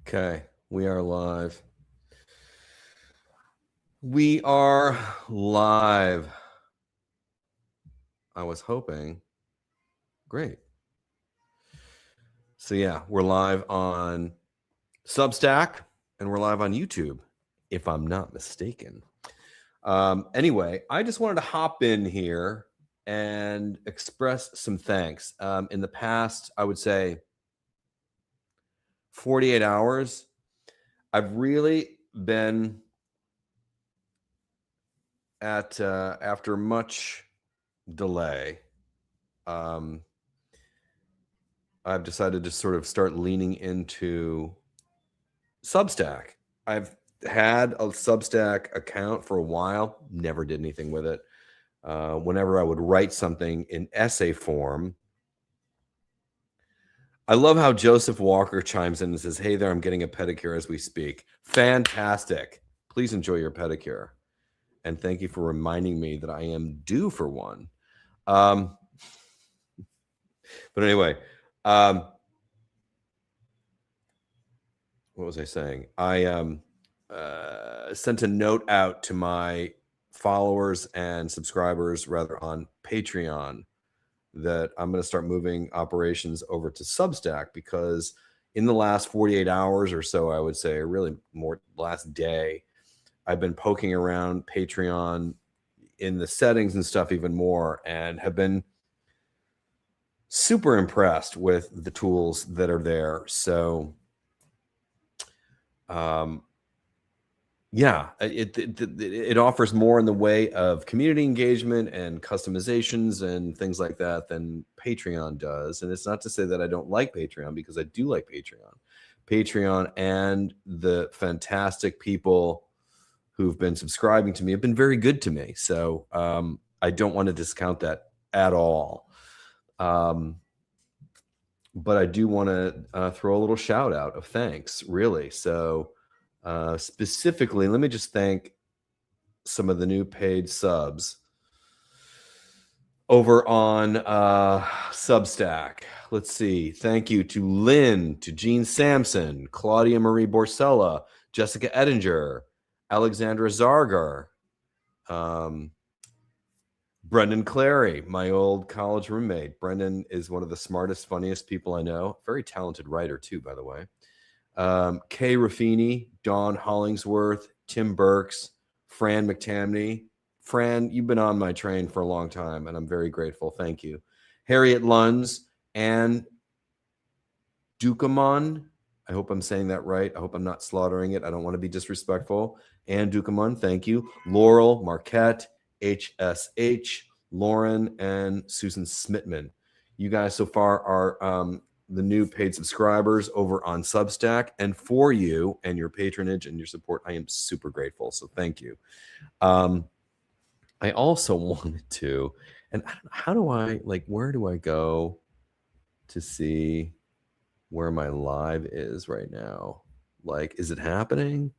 Okay, we are live. We are live. I was hoping. Great. So yeah, we're live on Substack and we're live on YouTube, if I'm not mistaken. Anyway, I just wanted to hop in here and express some thanks. In the past, I would say 48 hours, I've really been at after much delay. I've decided to sort of start leaning into Substack. I've had a Substack account for a while, never did anything with it. Whenever I would write something in essay form, I love how Joseph Walker chimes in and says, "Hey there, I'm getting a pedicure as we speak." Fantastic. Please enjoy your pedicure. And thank you for reminding me that I am due for one. But anyway, what was I saying? I sent a note out to my followers and subscribers, rather, on Patreon, that I'm going to start moving operations over to Substack, because in the last 48 hours or so, I would say, or really more, last day, I've been poking around Patreon in the settings and stuff even more, and have been super impressed with the tools that are there. So yeah, it offers more in the way of community engagement and customizations and things like that than Patreon does. And it's not to say that I don't like Patreon, because I do like Patreon and the fantastic people who've been subscribing to me have been very good to me. So I don't want to discount that at all. But I do want to throw a little shout out of thanks, really. So specifically, let me just thank some of the new paid subs over on Substack. Let's see. Thank you to Lynn, to Jean Sampson, Claudia Marie Borsella, Jessica Edinger, Alexandra Zargar, Brendan Clary, my old college roommate. Brendan is one of the smartest, funniest people I know. Very talented writer too, by the way. Kay Raffini, Dawn Hollingsworth, Tim Burks, Fran McTamney. Fran, you've been on my train for a long time, and I'm very grateful. Thank you. Harriet Lunds, Anne Ducamon. I hope I'm saying that right. I hope I'm not slaughtering it. I don't want to be disrespectful. Anne Ducamon, thank you. Laurel Marquette, HSH, Lauren, and Susan Smitman. You guys so far are the new paid subscribers over on Substack, and for you and your patronage and your support, I am super grateful. So thank you. I also wanted to, and how do I, like, where do I go to see where my live is right now? Like, is it happening?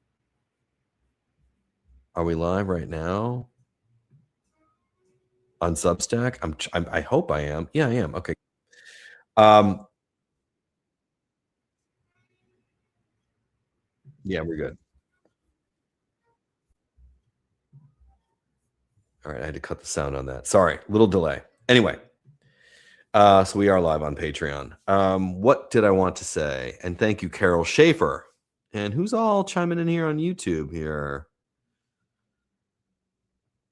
Are we live right now on Substack? I hope I am. Yeah, I am. Okay. Yeah, we're good. All right, I had to cut the sound on that. Sorry, little delay. Anyway, so we are live on Patreon. What did I want to say? And thank you, Carol Schaefer. And who's all chiming in here on YouTube here?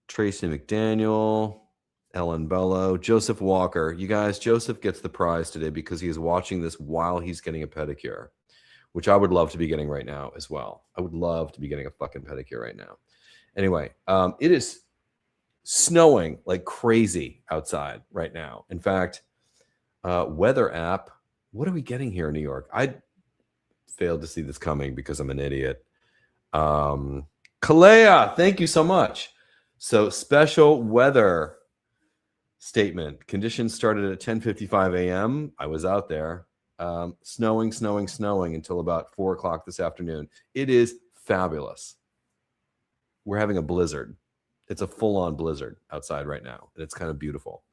Tracy McDaniel, Ellen Bello, Joseph Walker. You guys, Joseph gets the prize today because he is watching this while he's getting a pedicure, which I would love to be getting right now as well. I would love to be getting a fucking pedicure right now. Anyway, it is snowing like crazy outside right now. In fact, weather app, what are we getting here in New York? I failed to see this coming because I'm an idiot. Kalea, thank you so much. So special weather statement. Conditions started at 10:55 a.m. I was out there. Snowing until about 4 o'clock this afternoon. It is fabulous. We're having a blizzard. It's a full-on blizzard outside right now, and it's kind of beautiful.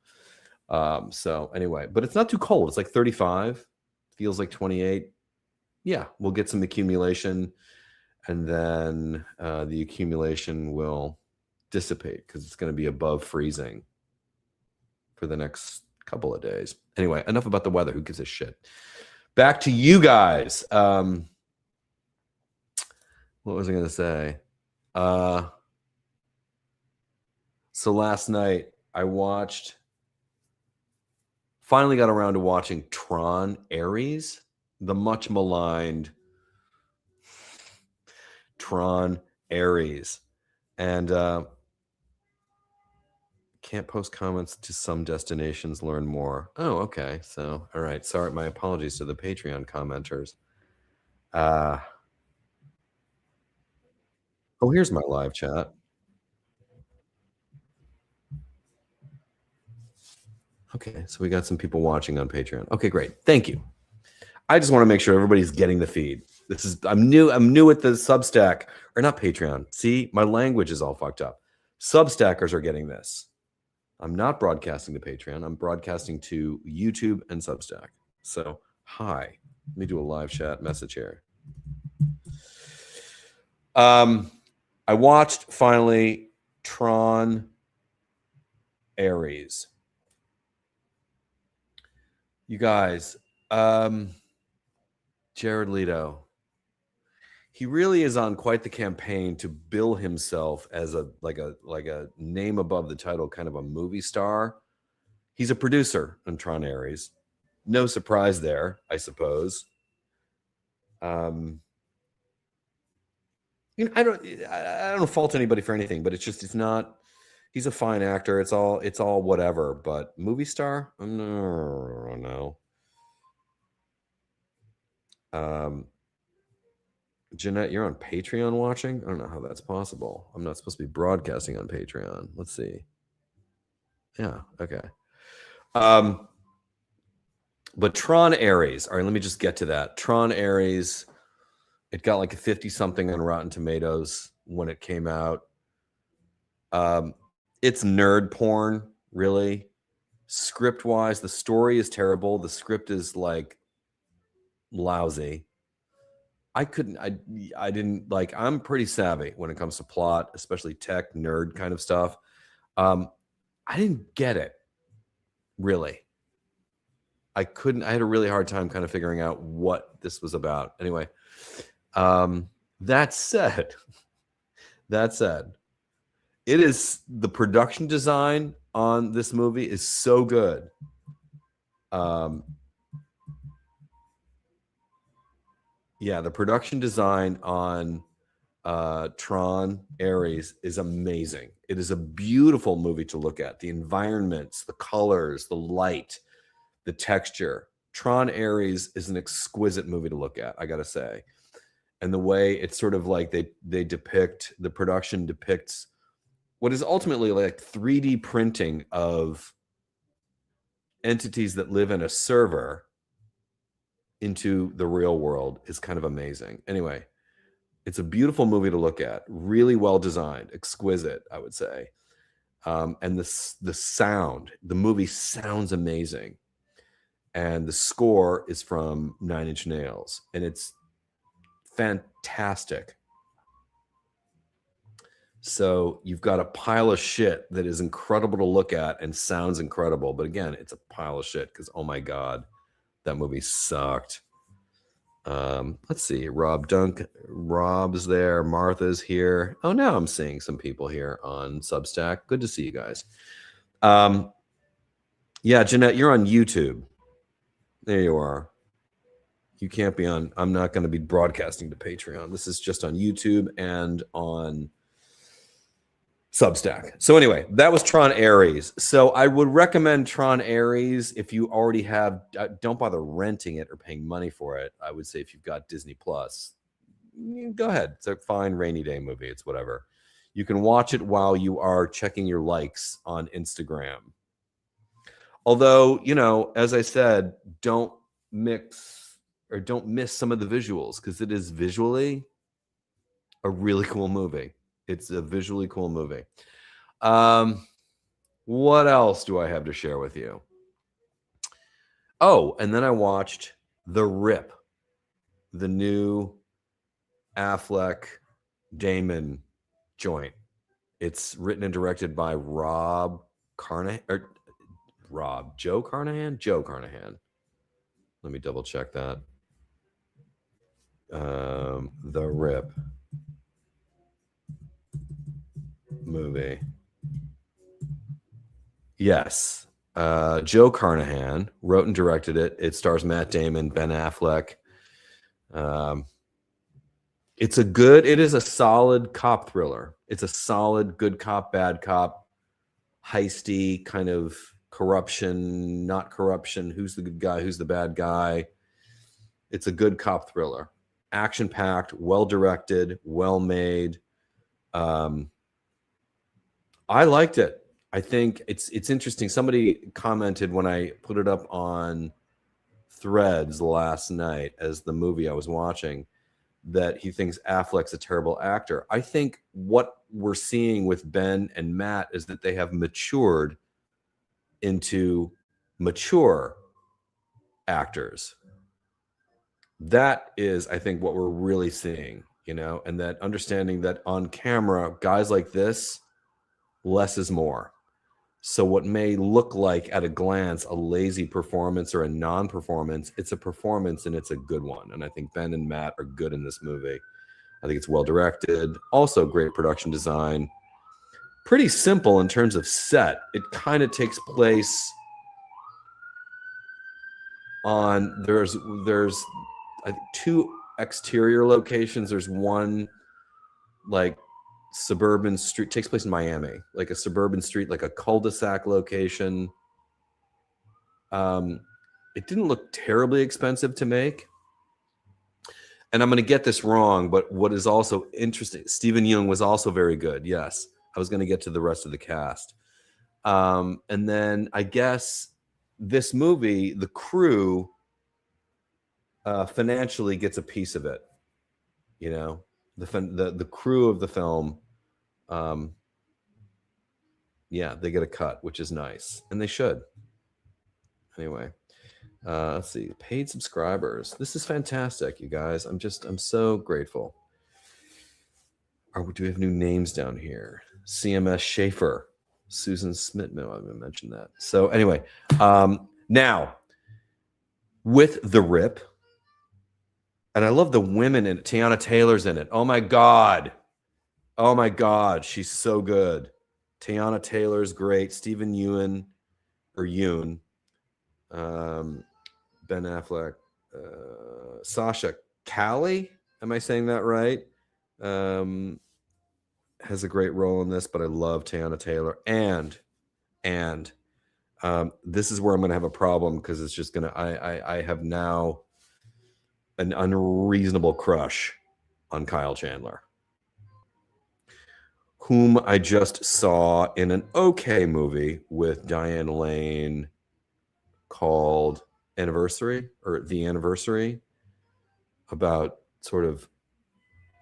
So anyway, but it's not too cold. It's like 35. Feels like 28. yeah, we'll get some accumulation, and then the accumulation will dissipate because it's going to be above freezing for the next couple of days. Anyway, enough about the weather. Who gives a shit? Back to you guys. What was I going to say? So last night I finally got around to watching Tron Ares, the much maligned Tron Ares. And can't post comments to some destinations, learn more. Oh, okay. So, all right. Sorry. My apologies to the Patreon commenters. Oh, here's my live chat. Okay. So we got some people watching on Patreon. Okay, great. Thank you. I just want to make sure everybody's getting the feed. I'm new at the Substack, or not Patreon. See, my language is all fucked up. Substackers are getting this. I'm not broadcasting to Patreon. I'm broadcasting to YouTube and Substack. So, hi. Let me do a live chat message here. I watched finally Tron Ares. You guys, Jared Leto. He really is on quite the campaign to bill himself as a name above the title, kind of a movie star. He's a producer on Tron Ares. No surprise there, I suppose. I don't fault anybody for anything, but it's not. He's a fine actor. It's all whatever. But movie star, no. Jeanette, you're on Patreon watching? I don't know how that's possible. I'm not supposed to be broadcasting on Patreon. Let's see. Yeah, okay. But Tron Ares. All right, let me just get to that. Tron Ares, it got like a 50-something on Rotten Tomatoes when it came out. It's nerd porn, really. Script-wise, the story is terrible. The script is like lousy. I didn't like, I'm pretty savvy when it comes to plot, especially tech, nerd kind of stuff. I didn't get it, really. I had a really hard time kind of figuring out what this was about. Anyway, that said, it is, the production design on this movie is so good. Yeah, the production design on Tron Ares is amazing. It is a beautiful movie to look at. The environments, the colors, the light, the texture. Tron Ares is an exquisite movie to look at, I gotta say. And the way it's sort of like the production depicts what is ultimately like 3D printing of entities that live in a server into the real world is kind of amazing. Anyway, it's a beautiful movie to look at, really well designed, exquisite, I would say. And the sound, the movie sounds amazing. And the score is from 9 Inch Nails, and it's fantastic. So you've got a pile of shit that is incredible to look at and sounds incredible. But again, it's a pile of shit because, oh my God, that movie sucked. Let's see. Rob's there. Martha's here. Oh, now I'm seeing some people here on Substack. Good to see you guys. Yeah, Jeanette, you're on YouTube. There you are. You can't be on. I'm not going to be broadcasting to Patreon. This is just on YouTube and on Substack. So anyway, that was Tron Ares. So I would recommend Tron Ares if you already have. Don't bother renting it or paying money for it. I would say if you've got Disney Plus, go ahead. It's a fine rainy day movie. It's whatever. You can watch it while you are checking your likes on Instagram. Although, as I said, don't miss some of the visuals because it is visually a really cool movie. It's a visually cool movie. What else do I have to share with you? Oh, and then I watched The Rip, the new Affleck Damon joint. It's written and directed by Joe Carnahan. Let me double check that. The Rip movie. Yes. Joe Carnahan wrote and directed it. It stars Matt Damon, Ben Affleck. It is a solid cop thriller. It's a solid good cop, bad cop, heisty kind of corruption, not corruption. Who's the good guy? Who's the bad guy? It's a good cop thriller. Action-packed, well-directed, well-made. I liked it. I think it's interesting. Somebody commented when I put it up on Threads last night as the movie I was watching that he thinks Affleck's a terrible actor. I think what we're seeing with Ben and Matt is that they have matured into mature actors. That is, I think, what we're really seeing, and that understanding that on camera, guys like this, less is more. So what may look like at a glance a lazy performance or a non-performance, it's a performance and it's a good one. And I think Ben and Matt are good in this movie. I think it's well directed. Also great production design. Pretty simple in terms of set. It kind of takes place on, there's I think 2 exterior locations. There's one like suburban street, takes place in Miami, like a suburban street, like a cul-de-sac location. It didn't look terribly expensive to make. And I'm going to get this wrong, but what is also interesting, Stephen Yeun was also very good. Yes. I was going to get to the rest of the cast. And then I guess this movie, the crew financially gets a piece of it. The crew of the film, they get a cut, which is nice, and they should. Anyway, let's see, paid subscribers. This is fantastic, you guys. I'm so grateful. Do we have new names down here? CMS Schaefer, Susan Smith. No, I haven't mentioned that. So anyway, now with The Rip, and I love the women in it. Tiana Taylor's in it. Oh my God, she's so good. Tiana Taylor's great. Stephen Yeun, Ben Affleck, Sasha Callie, am I saying that right? Has a great role in this, but I love Tiana Taylor. And this is where I'm going to have a problem because it's just going to, I have now an unreasonable crush on Kyle Chandler, whom I just saw in an okay movie with Diane Lane called Anniversary, or The Anniversary, about sort of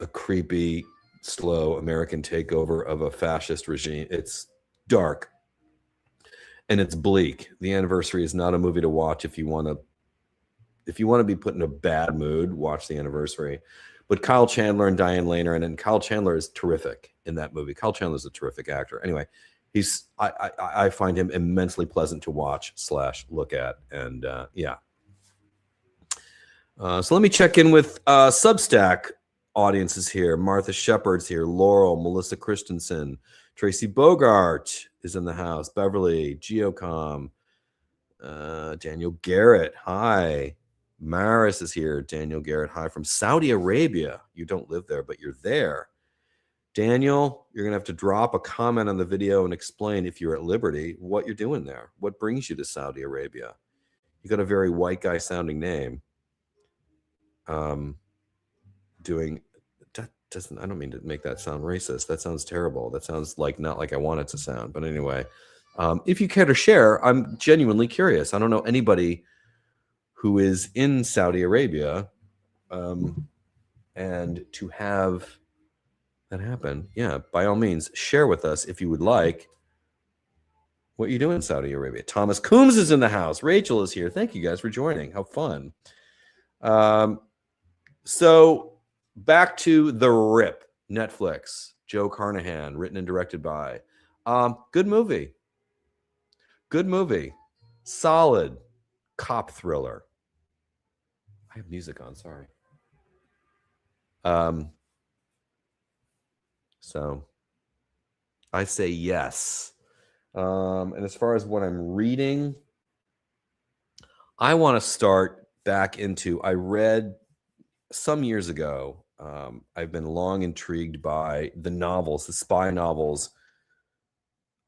a creepy, slow American takeover of a fascist regime. It's dark and it's bleak. The Anniversary is not a movie to watch if you want to be put in a bad mood. Watch The Anniversary. But Kyle Chandler and Diane Lane are in it, and Kyle Chandler is terrific in that movie. Kyle Chandler is a terrific actor. Anyway, I find him immensely pleasant to watch / look at, and so let me check in with Substack audiences here. Martha Shepard's here. Laurel, Melissa Christensen, Tracy Bogart is in the house. Beverly, Geocom, Daniel Garrett. Hi. Maris is here. Daniel Garrett, hi from Saudi Arabia. You don't live there, but you're there. Daniel, you're going to have to drop a comment on the video and explain, if you're at liberty, what you're doing there. What brings you to Saudi Arabia? You got a very white guy sounding name. I don't mean to make that sound racist. That sounds terrible. That sounds not like I want it to sound. But anyway, if you care to share, I'm genuinely curious. I don't know anybody who is in Saudi Arabia, and to have that happen, by all means, share with us if you would like what you do in Saudi Arabia. Thomas Coombs is in the house. Rachel is here. Thank you guys for joining. How fun. So back to The Rip, Netflix, Joe Carnahan, written and directed by. Good movie. Good movie. Solid cop thriller. I have music on, sorry. So I say yes. And as far as what I'm reading, I want to start back into, I read some years ago, I've been long intrigued by the novels, the spy novels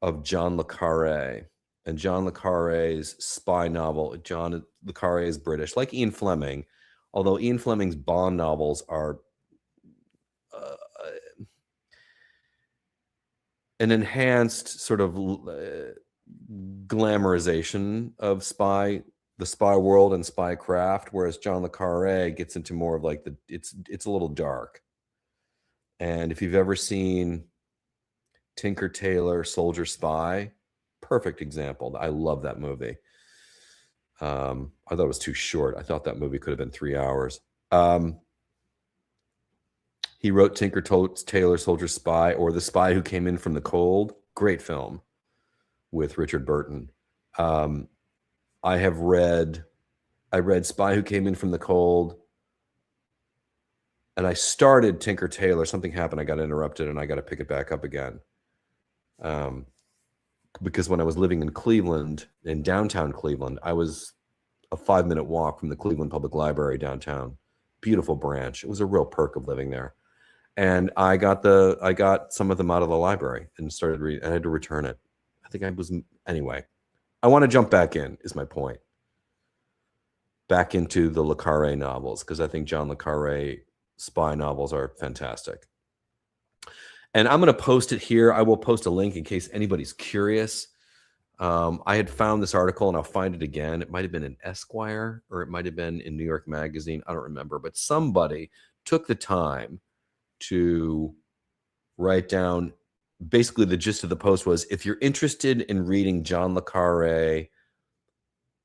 of John le Carré. And John le Carré's spy novel, John le Carré is British, like Ian Fleming, although Ian Fleming's Bond novels are an enhanced sort of glamorization of the spy world and spy craft, whereas John le Carré gets into more of like it's a little dark. And if you've ever seen Tinker Tailor Soldier Spy, perfect example. I love that movie. I thought it was too short. I thought that movie could have been 3 hours. He wrote Tinker Tailor Soldier Spy, or The Spy Who Came In From the Cold. Great film with Richard Burton. I read Spy Who Came In From the Cold, and I started Tinker Tailor. Something happened. I got interrupted, and I got to pick it back up again. Because when I was living in Cleveland, in downtown Cleveland, I was a 5-minute walk from the Cleveland Public Library downtown. Beautiful branch. It was a real perk of living there. And I got some of them out of the library and started reading. I had to return it. Anyway, I want to jump back in, is my point. Back into the le Carré novels, because I think John le Carré spy novels are fantastic. And I'm going to post it here. I will post a link in case anybody's curious. I had found this article, and I'll find it again. It might have been in Esquire, or it might have been in New York Magazine. I don't remember. But somebody took the time to write down, basically the gist of the post was, if you're interested in reading John le Carré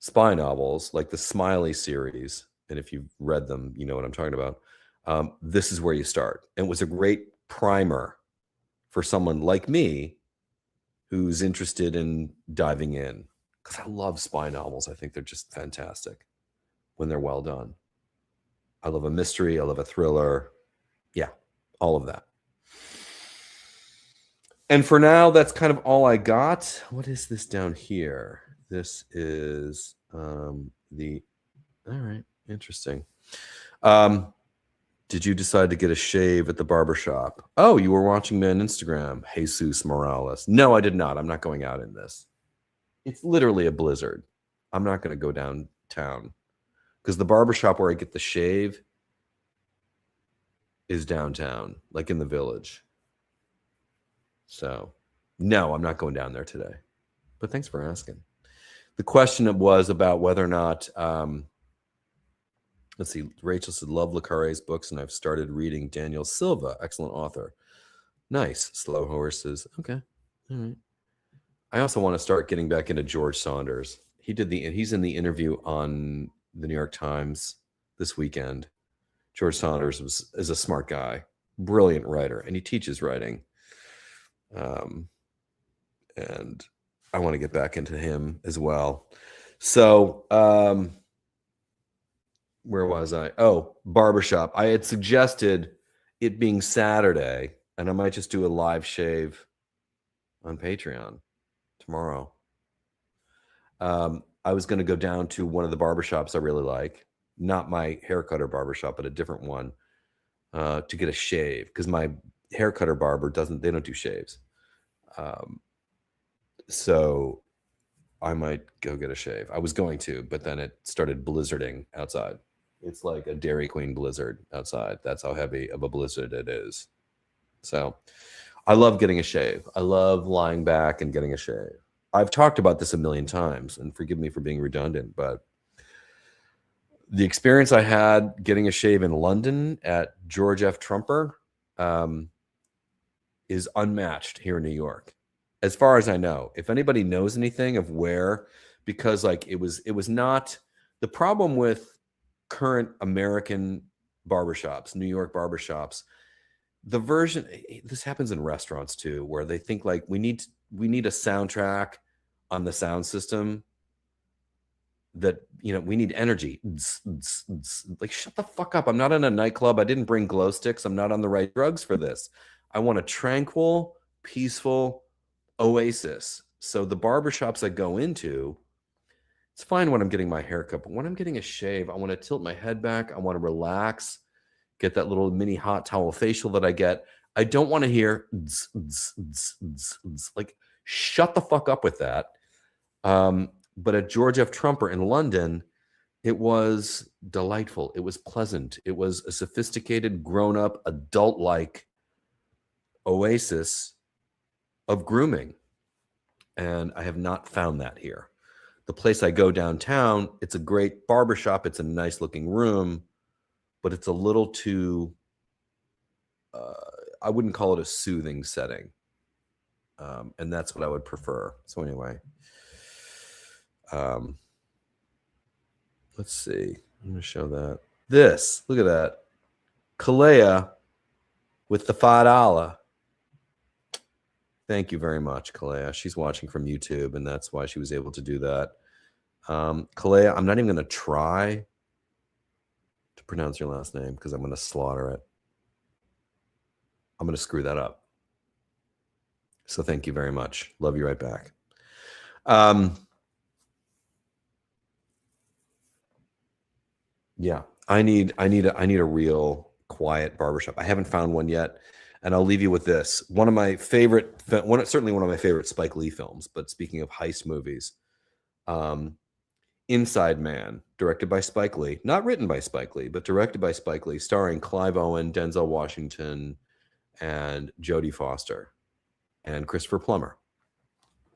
spy novels, like the Smiley series, and if you've read them, you know what I'm talking about, this is where you start. And it was a great primer for someone like me who's interested in diving in, because I love spy novels. I think they're just fantastic when they're well done. I love a mystery. I love a thriller. Yeah, all of that. And for now, that's kind of all I got. What is this down here? This is all right, interesting. Did you decide to get a shave at the barber shop? Oh, you were watching me on Instagram, Jesus Morales. No, I did not. I'm not going out in this. It's literally a blizzard. I'm not going to go downtown, because the barber shop where I get the shave is downtown, like in the Village. So no, I'm not going down there today. But thanks for asking. The question was about whether or not, let's see, Rachel said, love le Carré's books, and I've started reading Daniel Silva, excellent author. Nice. Slow Horses. Okay. All right. I also want to start getting back into George Saunders. He's in the interview on the New York Times this weekend. George Saunders is a smart guy, brilliant writer, and he teaches writing. And I want to get back into him as well. So, where was I? Oh, barbershop. I had suggested it being Saturday, and I might just do a live shave on Patreon tomorrow. I was going to go down to one of the barbershops I really like, not my haircutter barbershop, but a different one, to get a shave, because my haircutter barber they don't do shaves. So I might go get a shave. I was going to, but then it started blizzarding outside. It's like a Dairy Queen blizzard outside. That's how heavy of a blizzard it is. So I love getting a shave. I love lying back and getting a shave. I've talked about this a million times, and forgive me for being redundant, but the experience I had getting a shave in London at George F. Trumper is unmatched here in New York, as far as I know. If anybody knows anything of where, because like it was not the problem with current American barbershops, New York barbershops. The version, this happens in restaurants too, where they think like we need a soundtrack on the sound system that, you know, we need energy. Like, shut the fuck up. I'm not in a nightclub. I didn't bring glow sticks. I'm not on the right drugs for this. I want a tranquil, peaceful oasis. So the barbershops I go into, it's fine when I'm getting my haircut, but when I'm getting a shave, I want to tilt my head back. I want to relax, get that little mini hot towel facial that I get. I don't want to hear like, shut the fuck up with that. But at George F. Trumper in London, it was delightful. It was pleasant. It was a sophisticated, grown-up, adult-like oasis of grooming. And I have not found that here. The place I go downtown, it's a great barbershop. It's a nice-looking room, but it's a little too, I wouldn't call it a soothing setting. And that's what I would prefer. So anyway, let's see. I'm going to show that. This, look at that. Kalea with the $5. Thank you very much, Kalea. She's watching from YouTube, and that's why she was able to do that. Kalea, I'm not even going to try to pronounce your last name because I'm going to slaughter it. I'm going to screw that up. So thank you very much. Love you right back. Yeah, I need a real quiet barbershop. I haven't found one yet, and I'll leave you with this. One of my favorite, certainly one of my favorite Spike Lee films. But speaking of heist movies, Inside Man, directed by Spike Lee, not written by Spike Lee, but directed by Spike Lee, starring Clive Owen, Denzel Washington, and Jodie Foster, and Christopher Plummer.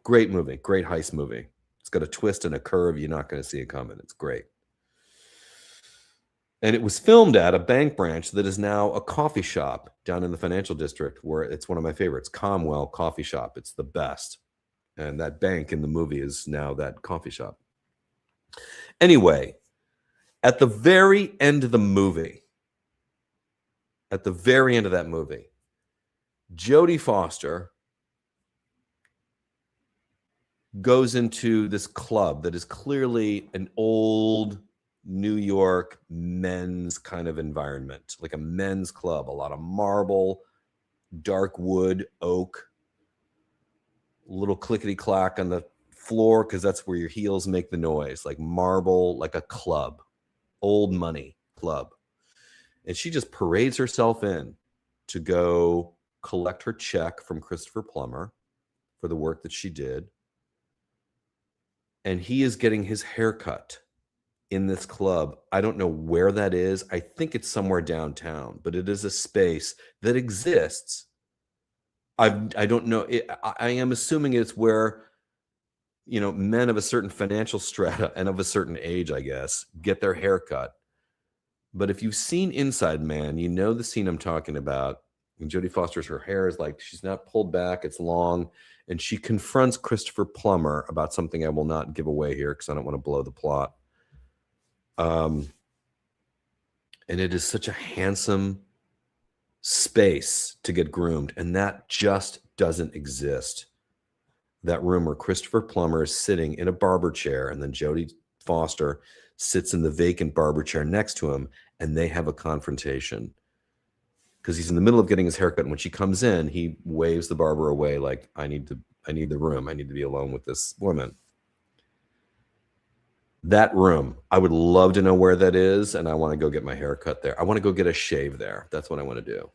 Great movie, great heist movie. It's got a twist and a curve you're not going to see it coming. It's great. And it was filmed at a bank branch that is now a coffee shop down in the financial district, where it's one of my favorites, Comwell Coffee Shop. It's the best. And that bank in the movie is now that coffee shop. Anyway, at the very end of the movie, Jodie Foster goes into this club that is clearly an old New York men's kind of environment, like a men's club, a lot of marble, dark wood, oak, little clickety clack on the floor because that's where your heels make the noise, like marble, like a club, old money club. And she just parades herself in to go collect her check from Christopher Plummer for the work that she did. And he is getting his haircut in this club. I don't know where that is. I think it's somewhere downtown, but it is a space that exists. I don't know. I am assuming it's where, you know, men of a certain financial strata and of a certain age, I guess, get their haircut. But if you've seen Inside Man, you know the scene I'm talking about. And Jodie Foster's, her hair is like, she's not pulled back, it's long. And she confronts Christopher Plummer about something I will not give away here because I don't want to blow the plot. And it is such a handsome space to get groomed. And that just doesn't exist. That room where Christopher Plummer is sitting in a barber chair and then Jodie Foster sits in the vacant barber chair next to him, and they have a confrontation because he's in the middle of getting his haircut. And when she comes in, he waves the barber away like, I need the room. I need to be alone with this woman. That room, I would love to know where that is, and I want to go get my haircut there. I want to go get a shave there. That's what I want to do.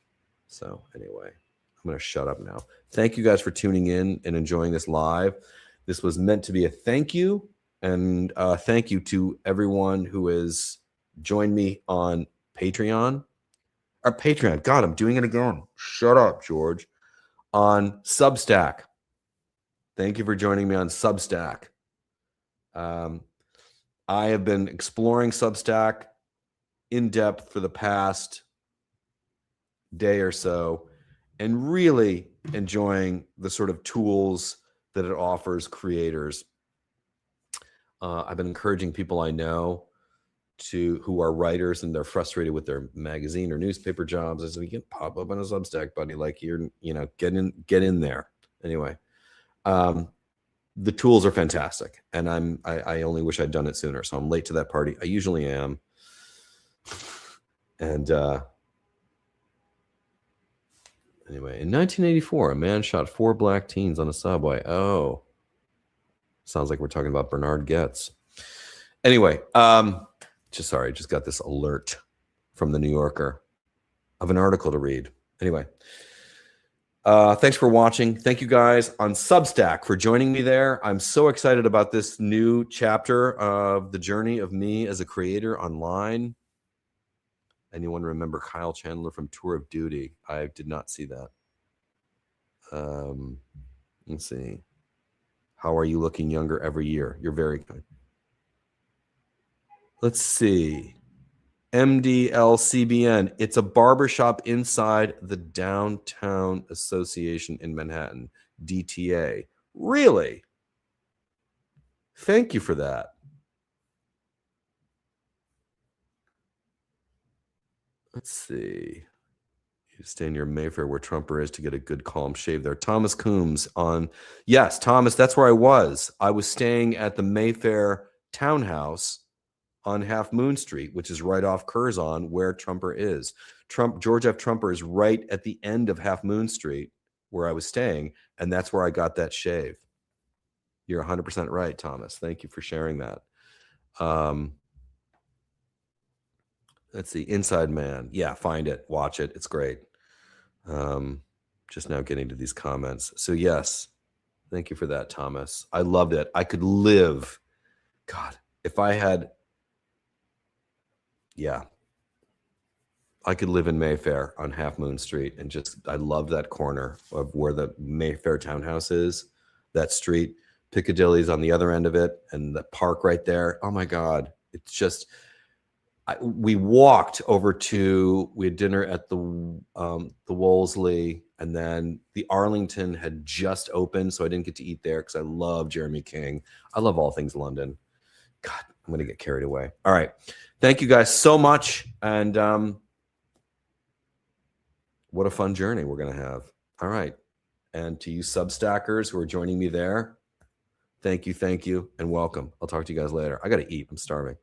So anyway, I'm going to shut up now. Thank you guys for tuning in and enjoying this live. This was meant to be a thank you, and thank you to everyone who has joined me on Patreon. Or Patreon. God, I'm doing it again. Shut up, George. On Substack. Thank you for joining me on Substack. I have been exploring Substack in depth for the past day or so and really enjoying the sort of tools that it offers creators. I've been encouraging people I know who are writers and they're frustrated with their magazine or newspaper jobs. I said, you can pop up on a Substack, buddy. Like get in there. Anyway, the tools are fantastic, and I only wish I'd done it sooner. So I'm late to that party. I usually am. And anyway, in 1984, a man shot 4 black teens on a subway. Oh, sounds like we're talking about Bernard Goetz. Anyway, just got this alert from the New Yorker of an article to read. Anyway, thanks for watching. Thank you guys on Substack for joining me there. I'm so excited about this new chapter of the journey of me as a creator online. Anyone remember Kyle Chandler from Tour of Duty? I did not see that. Let's see. How are you looking younger every year? You're very kind. Let's see. MDLCBN. It's a barbershop inside the Downtown Association in Manhattan. DTA. Really? Thank you for that. Let's see. You stay near Mayfair where Trumper is to get a good calm shave there. Thomas Coombs on. Yes, Thomas, that's where I was. I was staying at the Mayfair townhouse on Half Moon Street, which is right off Curzon, where Trumper is. George F. Trumper is right at the end of Half Moon Street where I was staying, and that's where I got that shave. You're 100% right, Thomas. Thank you for sharing that. Let's see. Inside Man. Yeah, find it. Watch it. It's great. Just now getting to these comments. So yes, thank you for that, Thomas. I loved it. I could live. God, if I had... Yeah. I could live in Mayfair on Half Moon Street and I love that corner of where the Mayfair townhouse is, that street. Piccadilly's on the other end of it and the park right there. Oh my God. It's just, we walked over we had dinner at the Wolseley, and then the Arlington had just opened. So I didn't get to eat there because I love Jeremy King. I love all things London. God, I'm going to get carried away. All right. Thank you guys so much. And what a fun journey we're going to have. All right. And to you Substackers who are joining me there, thank you, and welcome. I'll talk to you guys later. I got to eat. I'm starving.